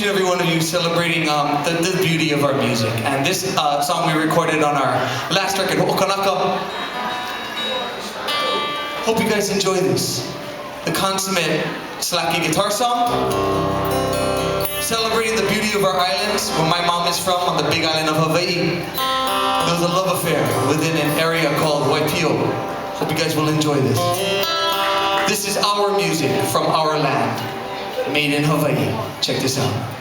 each and every one of you celebrating the beauty of our music. And this song we recorded on our last record, Ho'okanaka. Hope you guys enjoy this. The consummate slacky guitar song, celebrating the beauty of our islands. Where my mom is from, on the big island of Hawai'i, there was a love affair within an area called Hawai'i. Hope you guys will enjoy this. This is our music from our land, made in Hawaii. Check this out.